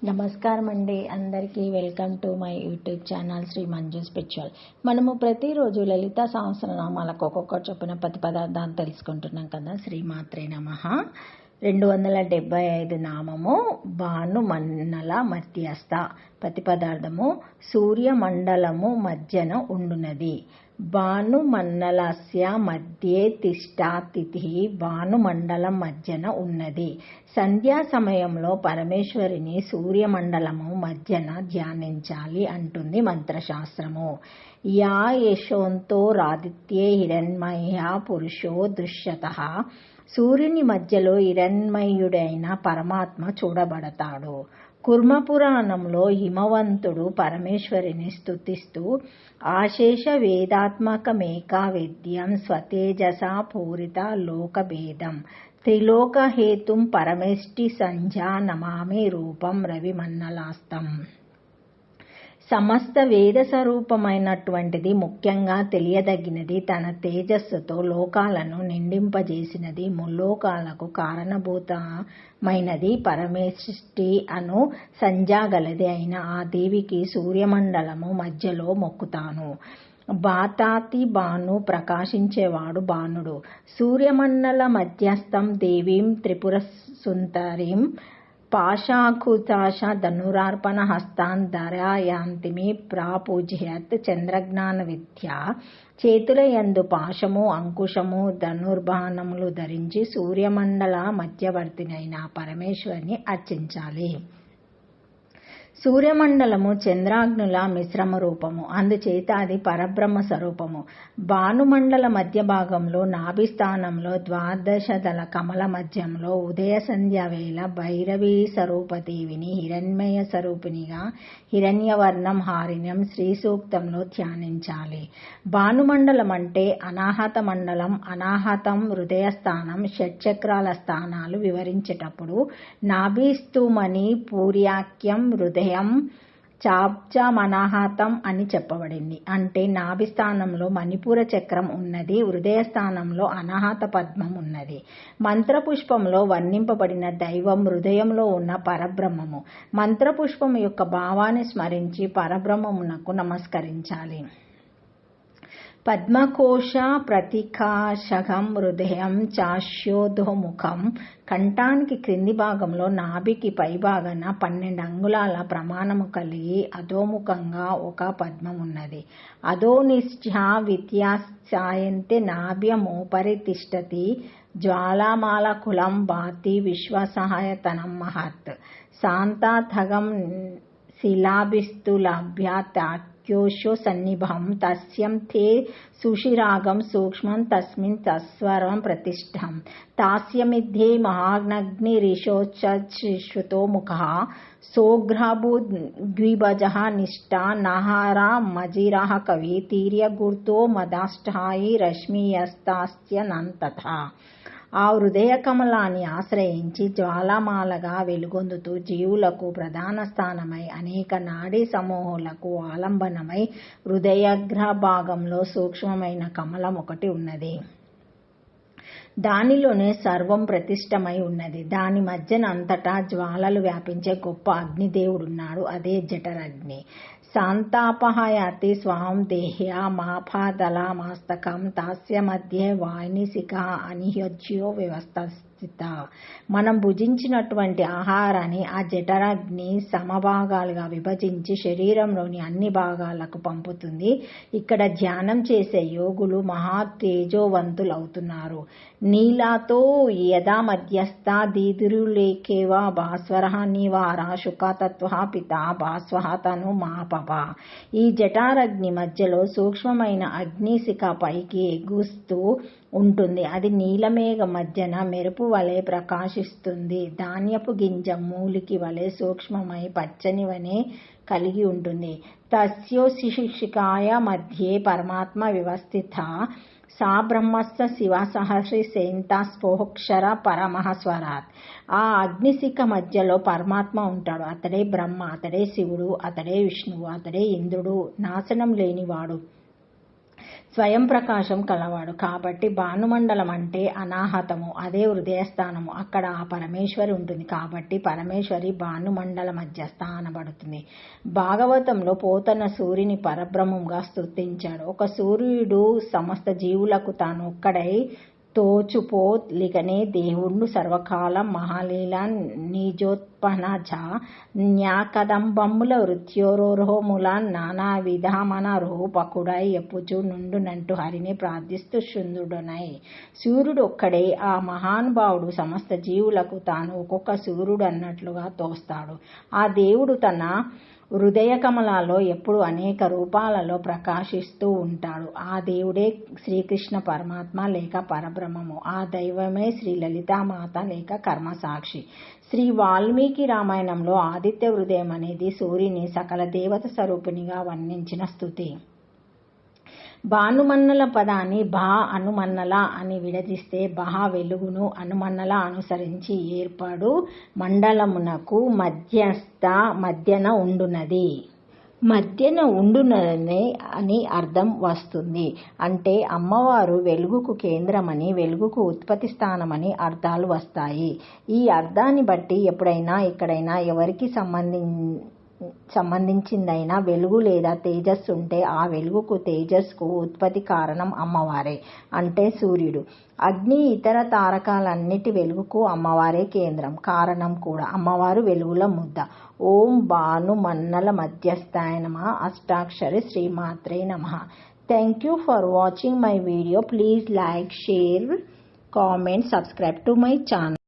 నమస్కారం అండి. అందరికీ welcome to my YouTube channel Shri Manju spiritual. మనము ప్రతిరోజు లలిత సహస్రనామాలకు ఒక్కొక్కటి చొప్పున 10 పదార్థాలు తెలుసుకుంటున్నాం కదా. శ్రీమాత్రే నమః. 275 నామము భాను మన్నల మధ్యస్థ. ప్రతి పదార్థము సూర్యమండలము మధ్యన ఉండునది. భానుమన్నలస్య మధ్యే తిష్టాతిథి. భానుమండలం మధ్యన ఉన్నది. సంధ్యా సమయంలో పరమేశ్వరిని సూర్యమండలము మధ్యన ధ్యానించాలి అంటుంది మంత్రశాస్త్రము. యా యశోంతో రాదిత్యే హిరణ్మయ పురుషో దృశ్యతః. సూర్యుని మధ్యలో హిరణ్మయుడైన పరమాత్మ చూడబడతాడు. కుర్మపురాణంలో హిమవంతుడు పరమేశ్వరిని స్తుతిస్తూ ఆశేష వేదాత్మకమేకా విద్యం స్వతేజసా పూరిత లోకభేదం త్రిలోకహేతుం పరమేష్టి సంధ్యా నమామి రూపం రవిమన్నలాస్తం. సమస్త వేద స్వరూపమైనటువంటిది, ముఖ్యంగా తెలియదగినది, తన తేజస్సుతో లోకాలను నిండింపజేసినది, ముల్లోకాలకు కారణభూతమైనది, పరమేష్టి అను సంధ్యాగలది అయిన ఆ దేవికి సూర్యమండలము మధ్యలో మొక్కుతాను. భాతాతి భాను, ప్రకాశించేవాడు భానుడు. సూర్యమండల మధ్యస్థం దేవీం త్రిపురసుందరీం పాశాంకుశాశ ధనురార్పణ హస్తాన్ ధారయంతిమి ప్రాపూజ్యత్. చంద్రజ్ఞాన విద్య. చేతుల యందు పాశము, అంకుశము, ధనుర్బాణములు ధరించి సూర్యమండల మధ్యవర్తినైన పరమేశ్వరిని అర్చించాలి. సూర్యమండలము చంద్రాగ్నుల మిశ్రమ రూపము, అందుచేత అది పరబ్రహ్మ స్వరూపము. భానుమండల మధ్య భాగంలో నాభి స్థానంలో ద్వాదశదళ కమల మధ్యంలో ఉదయ సంధ్య వేళ భైరవీ స్వరూపదేవిని హిరణ్మయ స్వరూపిణిగా హిరణ్యవర్ణం హారిణ్యం శ్రీ సూక్తంలో ధ్యానించాలి. భానుమండలం అంటే అనాహత మండలం. అనాహతం హృదయస్థానం. షట్చక్రాల స్థానాలు వివరించేటప్పుడు నాభిస్థుమని పూర్యాఖ్యం హృదయం చాబ్జమనాహతం అని చెప్పబడింది. అంటే నాభి స్థానంలో మణిపూర చక్రం ఉన్నది, హృదయ స్థానంలో అనాహత పద్మం ఉన్నది. మంత్రపుష్పంలో వర్ణింపబడిన దైవం హృదయంలో ఉన్న పరబ్రహ్మము. మంత్రపుష్పం యొక్క భావాన్ని స్మరించి పరబ్రహ్మమునకు నమస్కరించాలి. పద్మకోశ ప్రతికాశకం హృదయం చాశ్యోధోముఖం. కంఠానికి క్రింది భాగంలో నాభికి పై భాగాన 12 అంగుళాల ప్రమాణము కలిగి అధోముఖంగా ఒక పద్మం ఉన్నది. అధోనిశ్చ విత్యాసాయంతే నాభ్యమోపరి తిష్టతి జ్వాలామాలకులం భాతి విశ్వసహాయతనం మహత్. శాంతాథగం శిలాభిస్తులభ్యాత్యోషో సన్నిభం తస్యం తే సుషిరాగం సూక్ష్మం తస్మిన్ తస్వరం ప్రతిష్టం. తాస్యమిద్ధే మహాగ్నిరిషోచ్ఛ్రుతో ముఖః సోఘ్రభూద్విభజః నిష్టా నహారా మజిరః కవి తీర్యగుర్తో మదాష్టాయి రశ్మియస్తాస్య నంతథా. ఆ హృదయ కమలాన్ని ఆశ్రయించి జ్వాలామాలగా వెలుగొందుతూ జీవులకు ప్రధాన స్థానమై అనేక నాడీ సమూహాలకు ఆలంబనమై హృదయగ్ర భాగంలో సూక్ష్మమైన కమలం ఒకటి ఉన్నది. దానిలోనే సర్వం ప్రతిష్టమై ఉన్నది. దాని మధ్యన అంతటా జ్వాలలు వ్యాపించే గొప్ప అగ్నిదేవుడున్నాడు. అదే జఠరాగ్ని. శాంతాపహయాతి స్వాం దేహ్య మాపాదలామాస్తకం తాస్య మధ్యే వాయునిశిఖ అనిహ్యోజ్యో వ్యవస్థిత. మనం భుజించినటువంటి ఆహారాన్ని ఆ జఠరాగ్ని సమభాగాలుగా విభజించి శరీరంలోని అన్ని భాగాలకు పంపుతుంది. ఇక్కడ ధ్యానం చేసే యోగులు మహా తేజోవంతులవుతున్నారు. నీలాతో యదా మధ్యస్థ దీదురులేకేవ భాస్వర నివార శుకతత్వ పిత భాస్వ తను మాపవ. ఈ జఠారగ్ని మధ్యలో సూక్ష్మమైన అగ్నిశిఖ పైకి ఎగుస్తూ ఉంటుంది. అది నీలమేఘ మధ్యన మెరుపు వలె ప్రకాశిస్తుంది. ధాన్యపు గింజ మూలికి వలె సూక్ష్మమై పచ్చని వనే కలిగి ఉంటుంది. తస్యోశిఖాయ మధ్యే పరమాత్మ వ్యవస్థిత. సా బ్రహ్మస్స శివ సహస్రి సేంతస్పోక్షర పరమహస్వరాత్. ఆ అగ్నిశిఖ మధ్యలో పరమాత్మ ఉంటాడు. అతడే బ్రహ్మ, అతడే శివుడు, అతడే విష్ణువు, అతడే ఇంద్రుడు, నాశనం లేనివాడు, స్వయం ప్రకాశం కలవాడు. కాబట్టి భానుమండలం అంటే అనాహతము, అదే హృదయస్థానము. అక్కడ ఆ పరమేశ్వరి ఉంటుంది. కాబట్టి పరమేశ్వరి భానుమండల మధ్యస్థ అనబడుతుంది. భాగవతంలో పోతన సూర్యుని పరబ్రహ్మంగా స్తుతించాడు. ఒక సూర్యుడు సమస్త జీవులకు తాను ఒక్కడై తోచుపోలికనే దేవుణ్ణు సర్వకాలం మహాలీల నిజోత్పన్నజ న్యాకదంబముల వృత్యోరోహముల నానా విధమన రూపకుడై ఎప్పుచు నుండునంటూ హరిని ప్రార్థిస్తూ శుందుడనై. సూర్యుడు ఒక్కడే. ఆ మహానుభావుడు సమస్త జీవులకు తాను ఒక్కొక్క సూర్యుడు అన్నట్లుగా తోస్తాడు. ఆ దేవుడు తన హృదయ కమలాల్లో ఎప్పుడు అనేక రూపాలలో ప్రకాశిస్తూ ఉంటాడు. ఆ దేవుడే శ్రీకృష్ణ పరమాత్మ లేక పరబ్రహ్మము. ఆ దైవమే శ్రీ లలితామాత లేక కర్మసాక్షి. శ్రీ వాల్మీకి రామాయణంలో ఆదిత్య హృదయం అనేది సూర్యుని సకల దేవత స్వరూపిణిగా వర్ణించిన స్తుతి. భానుమన్నల పదాన్ని భా అనుమన్నల అని విడదీస్తే బహ వెలుగును, అనుమన్నల అనుసరించి ఏర్పడు మండలమునకు మధ్యన ఉండునది. మధ్యన ఉండుననే అని అర్థం వస్తుంది. అంటే అమ్మవారు వెలుగుకు కేంద్రమని, వెలుగుకు ఉత్పత్తి స్థానమని అర్థాలు వస్తాయి. ఈ అర్థాన్ని బట్టి ఎప్పుడైనా ఎక్కడైనా ఎవరికి సంబంధించిందైనా వెలుగు లేదా తేజస్సు ఉంటే ఆ వెలుగుకు తేజస్సుకు ఉత్పత్తి కారణం అమ్మవారే, అంటే సూర్యుడు. అగ్ని ఇతర తారకాలన్నిటి వెలుగుకు అమ్మవారే కేంద్రం, కారణం కూడా. అమ్మవారు వెలుగుల ముద్ద. ఓం భాను మన్నల మధ్యస్థాయ నమః. అష్టాక్షరి శ్రీమాత్రే నమః. Thank you for watching my video. Please like, share, comment, subscribe to my channel.